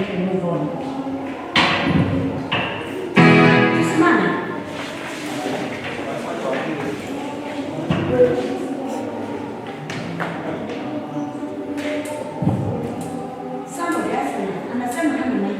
going to move on. Tusimame. Somebody asked me, anasema kama nani?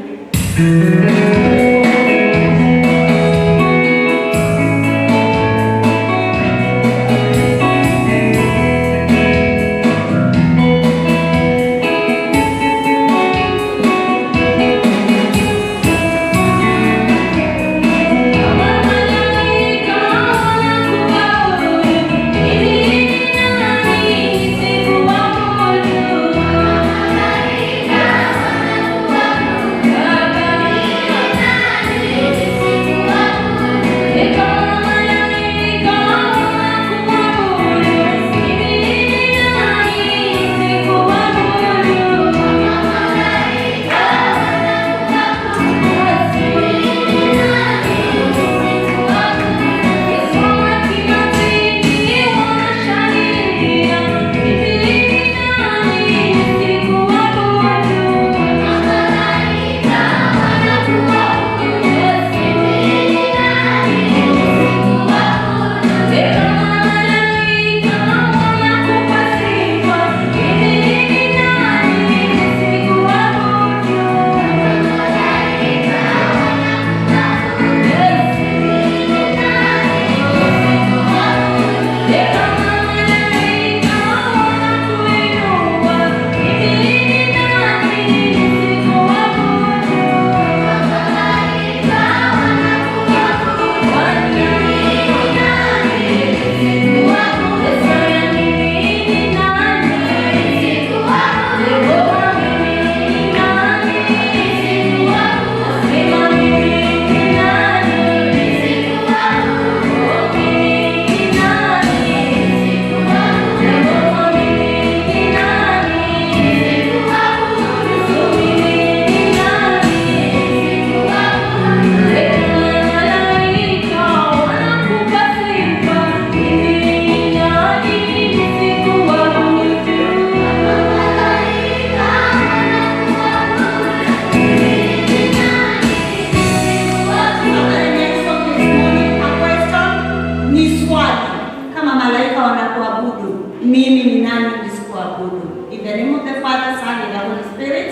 Mimi ni nani nisikuabudu? In the name of the Father, Son, and the Holy Spirit.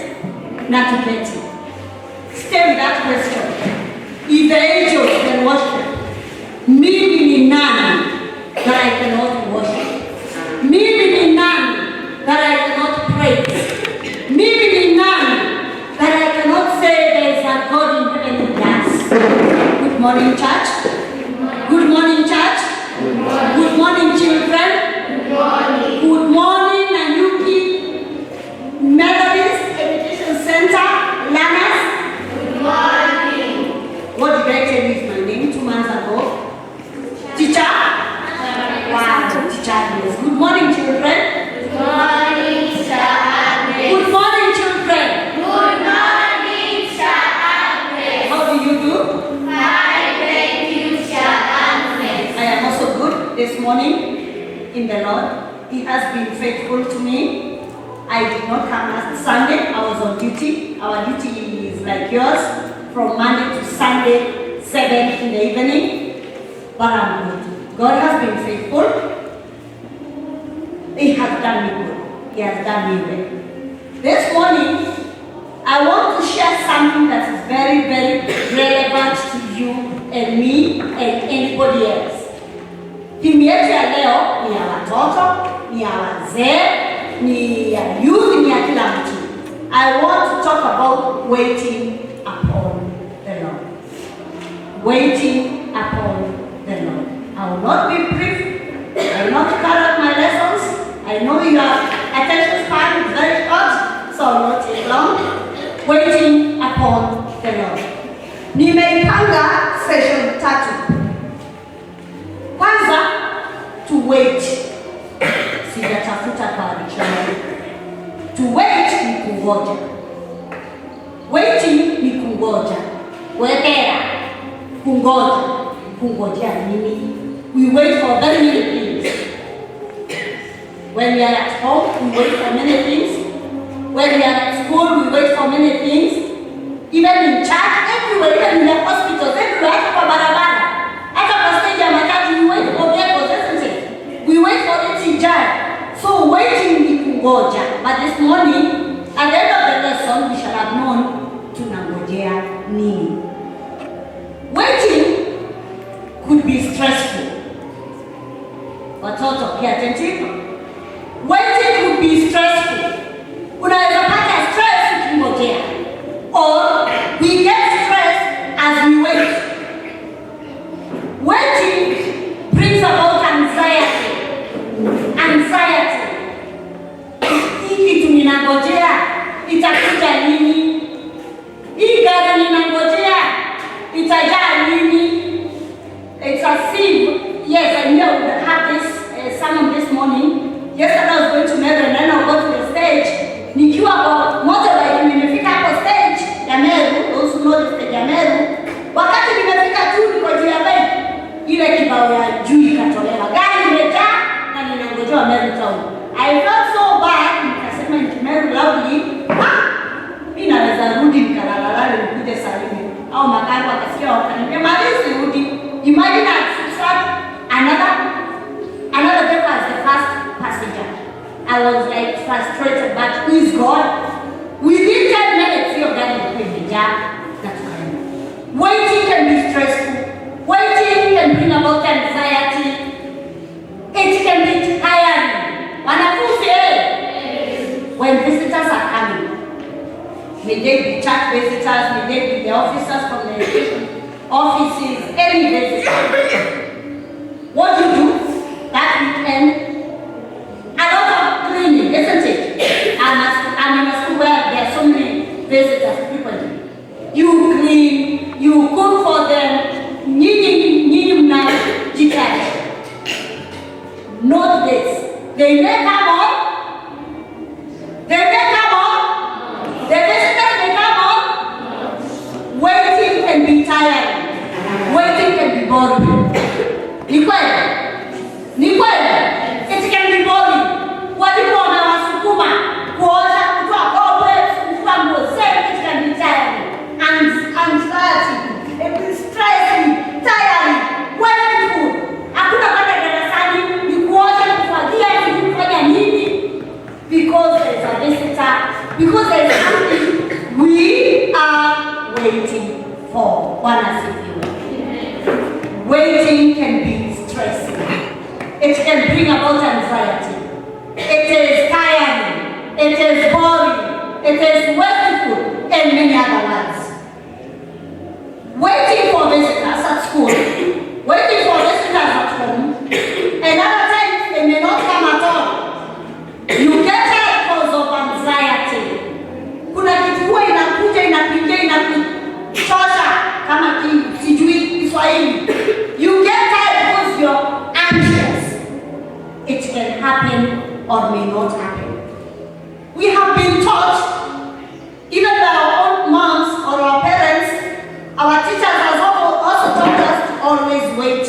Na tuketi. Stay with that question. If the angels can worship, mimi ni nani that I cannot worship? Mimi ni nani that I cannot praise? Mimi ni nani that I cannot say there is a God in heaven who does? Good morning, church. Good morning, church. Good morning, children. Good morning, Nanyuki Methodist Education Center, Agnes. Good morning. What did I tell you is my name 2 months ago? Teacher? Wow, Teacher Agnes. Good morning, children. Good morning, Teacher Agnes. Good morning, children. Good morning, Teacher Agnes. How do you do? Fine, thank you, Teacher Agnes. I am also good this morning in the Lord. He has been faithful to me. I did not come last Sunday. I was on duty. Our duty is like yours, from Monday to Sunday, 7 in the evening. But I'm good. God has been faithful. He has done me good. He has done me well. This morning, I want to share something that is very, very relevant to you and me and anybody else. Timu yetu ya leo ni ya watoto, ni ya wazee, ni ya youth, ni ya kila mtu. I want to talk about waiting upon the Lord. Waiting upon the Lord. I will not be brief. I will not cut out my lessons. I know your attention span is very short, so I will not take long. Waiting upon the Lord. Nimeipanga session 3. Kwanza, to wait. Sijatafuta kwa dictionary. To wait ni kungoja. Waiting ni kungoja. Wetera. Kungoja. Kungojea nini? We wait for very many things. When we are at home, we wait for many things. When we are at school, we wait for many things. Imagine another paper as the first passenger. I was like frustrated, but with God, within 10 minutes, you're going to pay the job. That's kind of. Waiting can be stressful. Waiting can bring about anxiety. It can be tiring. When visitors are coming, may they be church visitors, may they be the officers from the offices, any visitors. What do you do that weekend? A lot of cleaning, isn't it? I'm in a school where there are so many visitors, people. You clean, you cook for them, note this. They may come on. The visitors may come on. Waiting can be tiring. Waiting can be boring. Ni kweli. It can be boring. Walimu wanawasukuma kuosha, kutoa kombe, kufua nguo zetu, it can be tiring. Anxiety, stressing, tiring, waiting food. Hakuna kwenda darasani, ni kuosha, kufagia, kufanya nini? Because there is a visitor, because there is something we are waiting for. Waiting can be stressing. It can bring about anxiety. It is tiring. It is boring. It is wasteful, and many other words. Waiting for visitors at school. Waiting for visitors at home. And other times they may not come at all. You get tired because of anxiety. Kuna kitu huwa inakuja inakuchosha kama sijui Kiswahili. You get tired because you're anxious. It can happen or may not happen. We have been taught, even by our own moms or our parents, our teachers have also taught us to always wait.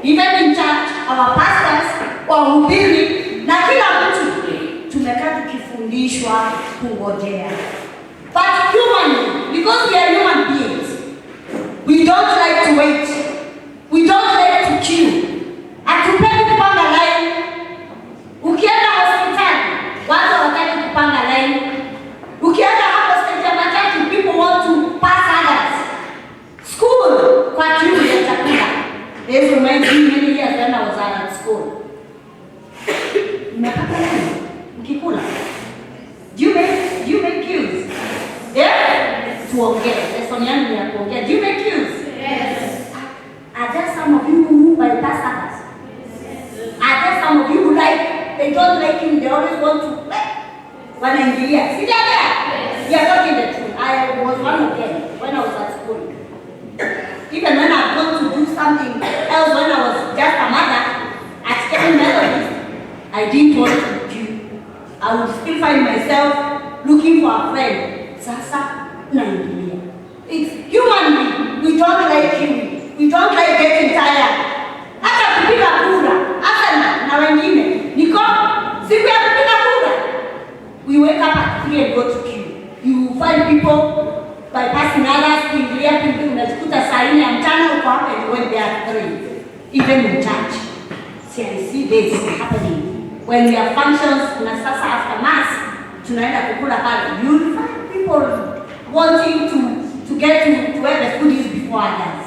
Even in church, our pastors, wahubiri, na kila mtu tumekaa tukifundishwa kungojea. But humanly, because we are human beings, we don't like to wait. We don't like to queue. Hatupendi kupanga line. Ukienda hospitali, watu hawataki kupanga line. Ukienda hapo stage ya matatu, people want to pass others. School, kwa queue ya chakula. This reminds me many years when I was at school. Unapata line, ukikula. Do you make queues? Yeah? Tuongee. Lesson yangu ya kuongea. Do you make queues? Yes. Are there some of you who bypass others? Are there some of you who they don't like him, they always want to wanaingilia? See that there? Yes. You are talking the truth. I was one of them when I was at school. Even when I want to do something else, when I was just a mother at Methodist, I didn't want to do. I would still find myself looking for a friend. Sasa naingilia. It's humanly, we don't like him. We don't like getting tired. Hata kupiga kura, hata na wengine. Niko, siku ya kupiga kura. We wake up at 3 and go to queue. You find people bypassing others, kuingilia people, unajikuta saa 4 ya mchana uko hapa and when they are 3. Even in church. See, I see this happening. When we have functions, na sasa after mass, tunaenda kukula pale. You find people wanting to get to where the food is before others.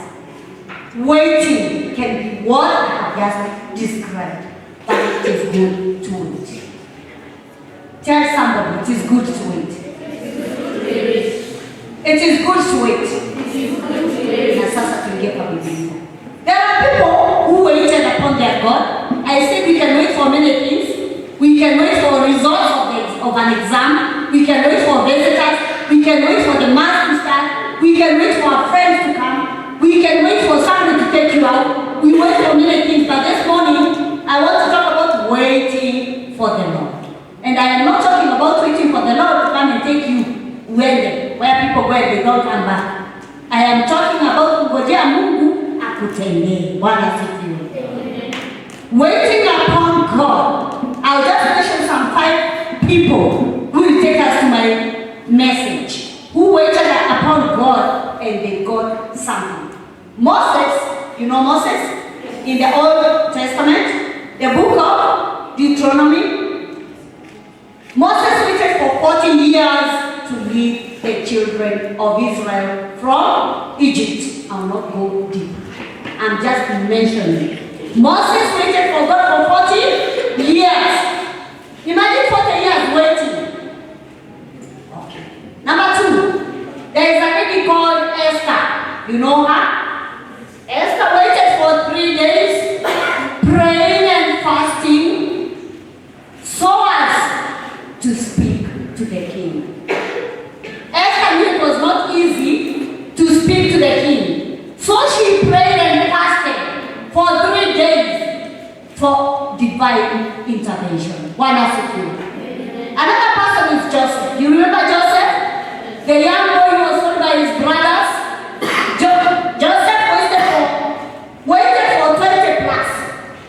Waiting can be what I have just described, but it is good to wait. Tell somebody it is good to wait. It is good to wait. Na sasa tuingie kwa Biblia. There are people who waited upon their God. I said we can wait for many things. We can wait for results of an exam. We can wait for visitors. We can wait for the mass to start. We can wait for our friends to come. We can wait for somebody to take you out. We wait for many things. But this morning, I want to talk about waiting for the Lord. And I am not talking about waiting for the Lord to come and take you where people go and they don't come back. I am talking about kungojea Mungu akutendee. Bwana asifiwe. Waiting upon God. I'll just mention some 5 people who will take us to my message. Who waited upon God and they got something. Moses You know Moses? In the Old Testament, the book of Deuteronomy. Moses waited for 40 years to lead the children of Israel from Egypt. I will not go deep. I'm just mentioning. Moses waited for God for 40 years. Imagine 40 years waiting. Okay. Number 2, there is a lady called Esther. You know her? Esther waited for 3 days, praying and fasting, so as to speak to the king. Esther knew it was not easy to speak to the king. So she prayed and fasted for 3 days for divine intervention. One has to do. Another person is Joseph. You remember Joseph? The young boy who was sold by his brothers. Joseph waited for 20 plus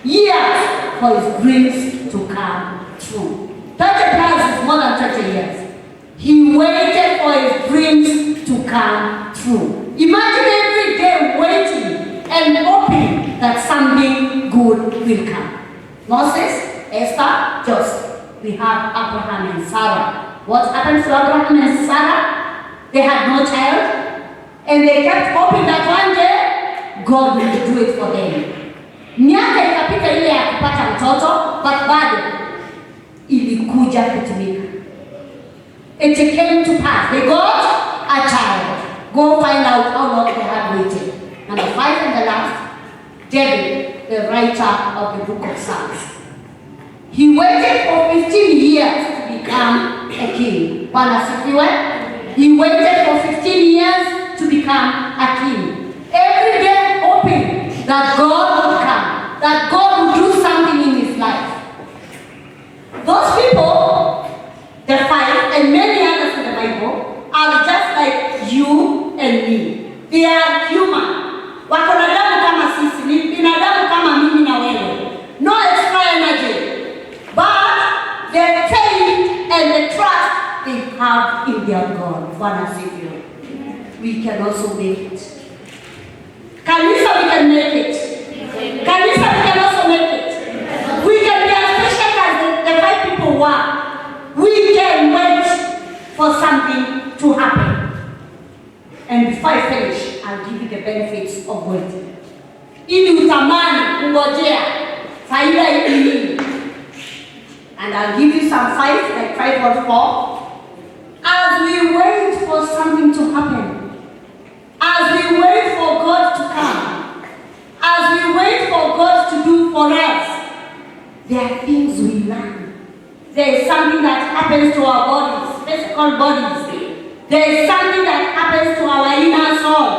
years for his dreams to come true. 20 plus is more than 20 years. He waited for his dreams to come true. Imagine every day waiting and hoping that something good will come. Moses, Esther, Joseph. We have Abraham and Sarah. What happened to Abraham and Sarah? They had no child, and they kept hoping that one day God will do it for them. Miaka ikapita ile ya kupata mtoto, but bado ilikuja kutumika. It came to pass. They got a child. Go find out how long they had waited. Number 5 and the last, David, the writer of the book of Psalms. He waited for 15 years to become a king. Bwana asifiwe. He waited for 15 years to become a king. Every day hoping that God would come, that God would do something in his life. Those people, the 5 and many others in the Bible, are just like you and me. They are human. Wako na damu kama sisi, ni binadamu kama mimi na wewe. No extra energy. But the faith and the trust they have in their God. Bwana asifiwe. We can also make it. Kanisa, we can make it. Kanisa, we can also make it. We can be as patient as the 5 people were. We can wait for something to happen. And before I finish, I'll give you the benefits of waiting. Ili utamani kungojea faida hii. And I'll give you some 5, like 5 or 4. As we wait for something to happen, as we wait for God to come, as we wait for God to do for us, there are things we learn. There is something that happens to our bodies, physical bodies. There is something that happens to our inner soul.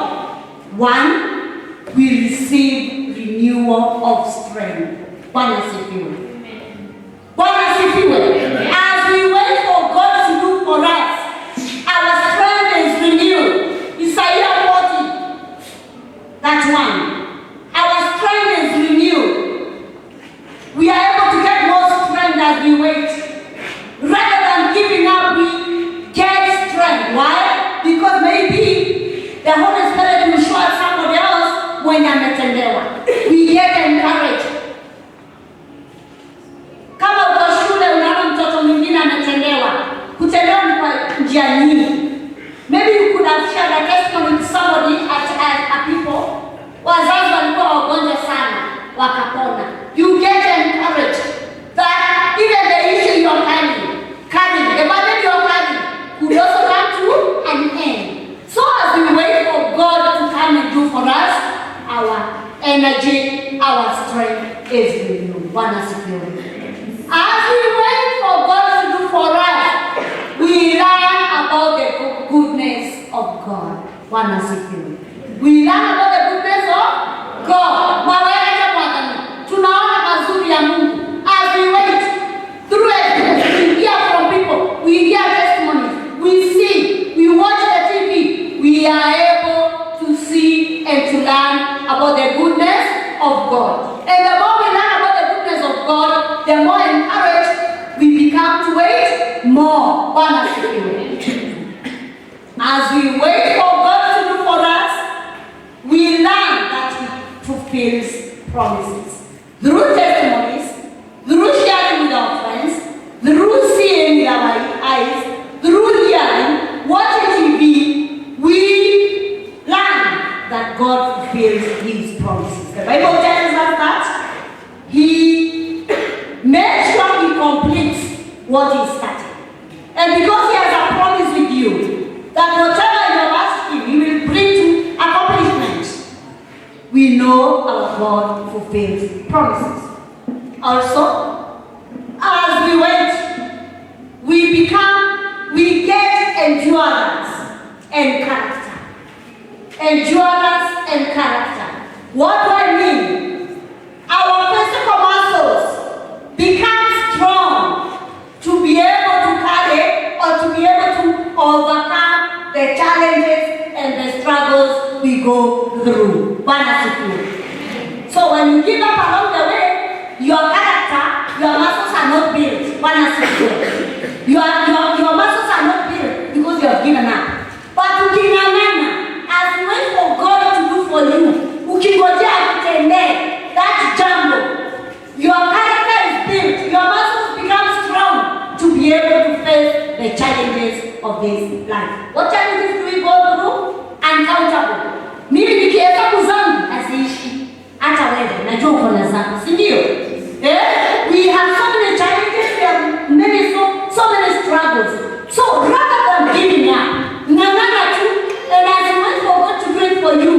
1, we receive renewal of strength. Bwana asifiwe. Bwana asifiwe. As we wait for God to do for us, our strength is renewed. Isaiah 40. That's 1. Our strength is renewed. We are able to get more strength as we wait. Rather than giving up, we get strength. Why? Because maybe the Holy Spirit will show us somebody else when ametendewa. We get encouraged. Kama uko shule unaona mtoto mwingine ametendewa. Kutendewa ni kwa njia nyingi. Maybe you could have shared a testimony with somebody at people. Wazazi walikuwa wagonjwa sana, wakapona. You get encouraged that even the issue you are carrying, the burden you are carrying, could also come to an end. So as we wait for God to come and do for us, our energy, our strength is renewed. Bwana asifiwe. As we wait for God to do for us, we learn about the goodness of God. Bwana asifiwe. We learn about the goodness of God. Tunaona mazuri ya Mungu. As we wait, through it, we hear from people, we hear testimonies, we see, we watch the TV, we are able to see and to learn about the goodness of God. And the more we learn about the goodness of God, the more encouraged we become to wait more. Bwana asifiwe. As we wait for God to do for us, we learn that fulfills promises. Through testimonies, through sharing with our friends, through seeing with our eyes, through hearing, watching TV, we learn that God fulfills His promises. The Bible tells us that He makes sure He completes what He started. And because He has a promise with you, that whatever you have asked Him, He will bring to accomplishment. We know our God fulfills promises. Also, as we wait, we get endurance and character. Endurance and character. What do I mean? Our physical muscles become strong to be able to carry or to be able to overcome the challenges and the struggles we go through. So when you give up along the way, your character, your muscles are not built. Your muscles are not built because you have given up. But uking'ang'ana, as you wait for God to do for you, ukingojea akutendee that jambo, your character is built, your muscles become strong to be able to face the challenges of this life. What challenges do we go through? Uncountable. Mimi nikihesabu zangu haziishi. Hata wewe najua uko na zako, si ndio? We have so many challenges, we have so many struggles. So rather than giving up, ng'ang'ana tu, and as you wait for God to do it for you,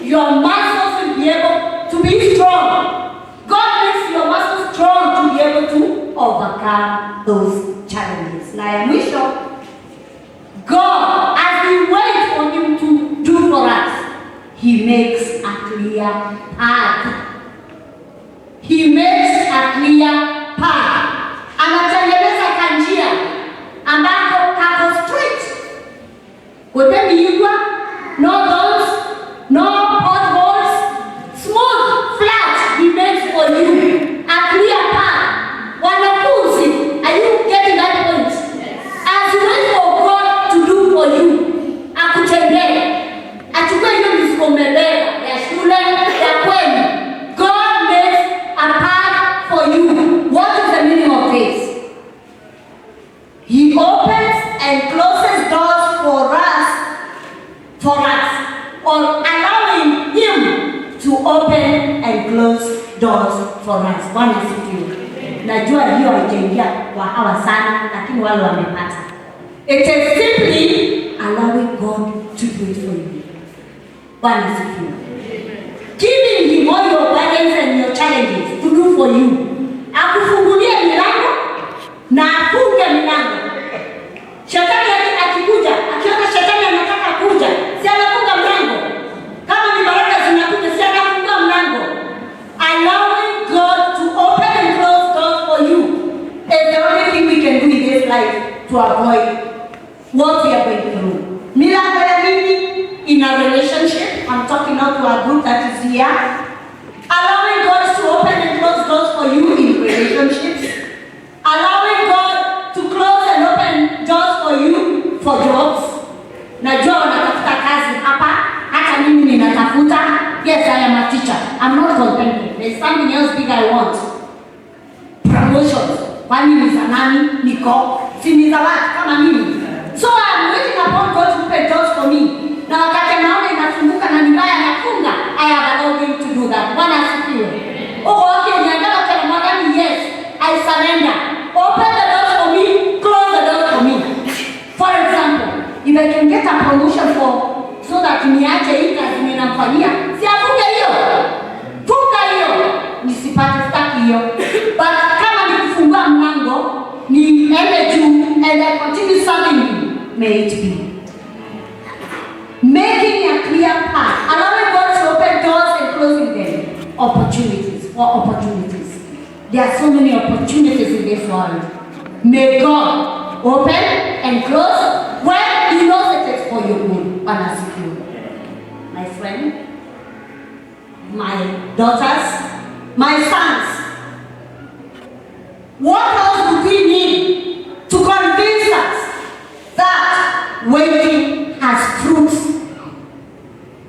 your muscles will be able to be strong. God makes your muscles strong to be able to overcome those challenges. Na ya mwisho, God, as we wait for Him to do for us, He makes a clear path. He makes a clear path. Anatengeneza kanjia ambako kako straight. Kutemiigwa, no thorns, no potholes, smooth, flat. He makes for you a clear path. Wanafunzi, are you getting that point? As you wait for God to do for you, akutendee, achukue hiyo mizigo umebeba ya shule, ya kwenu. God makes a path for you. What is the meaning of this? He opens and closes doors for us, or allowing Him to open and close doors for us. Bwana asifiwe. Najua hiyo haijaingia kwa hawa sana, lakini wale wamepata. It is simply allowing God to do it for you. Bwana asifiwe. Giving Him all your burdens and your challenges to do for you. Akufungulie milango na afunge milango. Shetani akikuja, akiona shetani anataka kuja, si anafunga mlango. Kama ni baraka zinakuja, si anafunga mlango. Allowing God to open and close doors for you is the only thing we can do in this life to avoid what we are going through. Milango ya nini? In a relationship, I'm talking now to a group that is here. Allowing God to open and close doors for you in relationships. Allowing God to close and open doors for you for jobs. Najua wanatafuta kazi hapa, hata mimi ninatafuta. Yes, I am a teacher. I'm not contented. There's something else big I want. Promotions. Kwani ni za nani? Niko. Si ni za watu kama mimi. So I'm waiting upon God to open doors for me. Na wakati naona inafunguka na nibaya nafunga, I have allowed Him to do that. Bwana asifiwe. Okay, niandala kwa mwagani, yes, I surrender. Open the doors for me, close the doors for me. For example, if I can get a promotion so that niache hii kazi ninamfanyia, si afunge hiyo. Funga hiyo. Nisipate staki hiyo. But kama nikifungua mlango, niende juu and I continue serving you, may it be. Making a clear path, allowing God to open doors and closing them. Opportunities. There are so many opportunities in this world. May God open and close when He knows it is for your good. My friend, my daughters, my sons, what else do we need to convince us that waiting has fruits?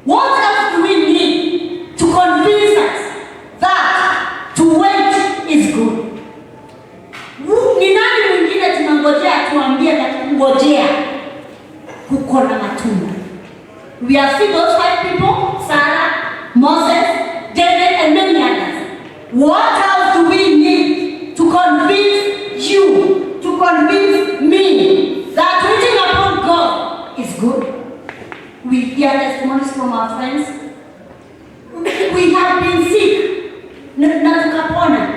What else do we need to convince us We have seen those 5 people, Sarah, Moses, David, and many others. What else do we need to convince you, to convince me that waiting upon God is good? We hear testimonies from our friends. We have been sick, na tukapona.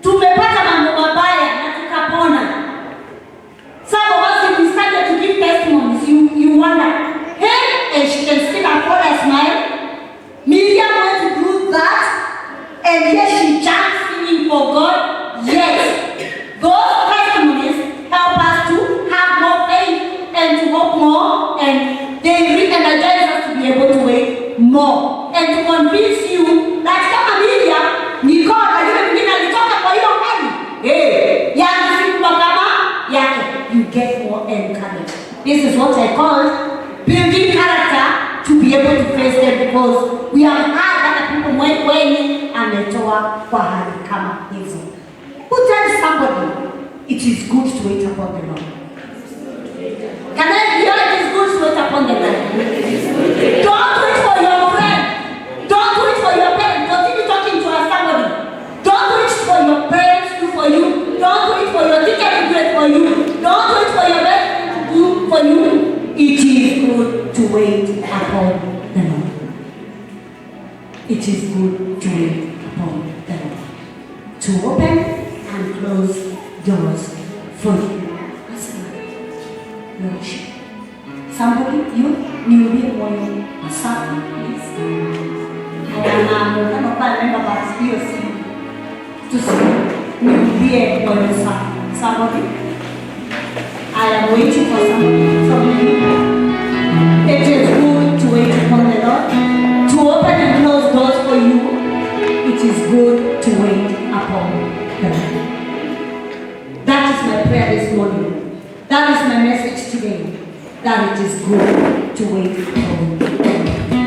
Tumepata mambo mabaya, na tukapona. Some of us, if we started to give testimonies, you wonder, hey, and she can still afford a smile. Miriam went to do that, and yet she jumped singing for God. Yes, those testimonies help us to have more faith and to hope more, and they re-energize us to be able to wait more and to convince you that kama Miriam ni God na yule mwingine alitoka kwa hiyo hali. Yani siku kama yake, you get more encouraged. This is what I call building character to be able to face them, because we have had other people when ametoa kwa hali kama hizo. Who tells somebody it is good to wait upon the Lord? Can I hear it is good to wait upon the Lord? Don't wait for your friend. Don't wait for your parents. Continue talking to somebody. Don't wait for your parents to do for you. Don't wait for your teacher to do it for you. Don't wait for your best friend to do for you. It is good to wait upon the Lord. It is good to wait upon the Lord. To open and close doors for you. Lordship. Somebody, you be one something, please. I am not remember about you to say you be a one somebody. I am waiting for somebody from you. It is good to wait upon the Lord, to open and close doors for you. It is good to wait upon the Lord. That is my prayer this morning. That is my message today, that it is good to wait upon the Lord.